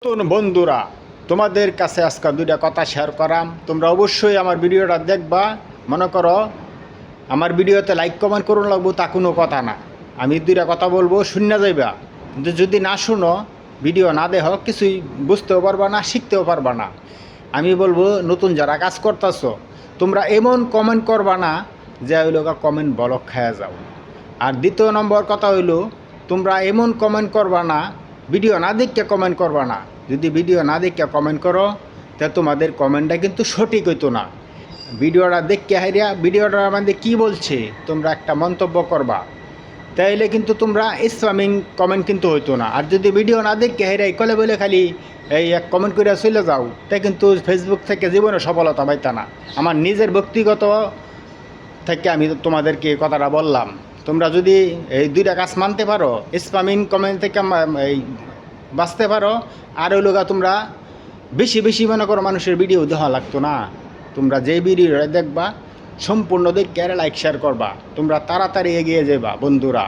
নতুন বন্ধুরা, তোমাদের কাছে আজকে দুইটা কথা শেয়ার করাম। তোমরা অবশ্যই আমার ভিডিওটা দেখবা। মনে করো আমার ভিডিওতে লাইক কমেন্ট করুন লাগবো, তা কোনো কথা না। আমি দুইটা কথা বলবো, শূন্য যাইবা। কিন্তু যদি না শুনো, ভিডিও না দেহ, কিছুই বুঝতেও পারবা না, শিখতেও পারবা না। আমি বলবো, নতুন যারা কাজ করতেছো, তোমরা এমন কমেন্ট করবা না যে ওই কমেন্ট ব্লক খায়া যাও। আর দ্বিতীয় নম্বর কথা হইলো, তোমরা এমন কমেন্ট করবা না, ভিডিও না দেখে কমেন্ট করবা না। যদি ভিডিও না দেখে কমেন্ট করো, তা তোমাদের কমেন্টটা কিন্তু সঠিক হইতো না। ভিডিওটা দেখে হাইরিয়া ভিডিওটার মধ্যে কী বলছে তোমরা একটা মন্তব্য করবা, তাইলে কিন্তু তোমরা ইসলামিক কমেন্ট কিন্তু হইতো না। আর যদি ভিডিও না দেখে হাইরিয়া কলে বলে খালি এই এক কমেন্ট করে চলে যাও, তাই কিন্তু ফেসবুক থেকে জীবনে সফলতা পাইতা না। আমার নিজের ব্যক্তিগত থেকে আমি তোমাদেরকে কথাটা বললাম। তোমরা যদি এই দুইটা কাজ মানতে পারো, স্প্যামিং কমেন্ট থেকে এই বাঁচতে পারো, আর ওই লোকা তোমরা বেশি বেশি মনে করো মানুষের ভিডিও দেওয়া লাগতো না। তোমরা যে ভিডিওটা দেখবা সম্পূর্ণ দেখে লাইক শেয়ার করবা, তোমরা তাড়াতাড়ি এগিয়ে যাবা বন্ধুরা।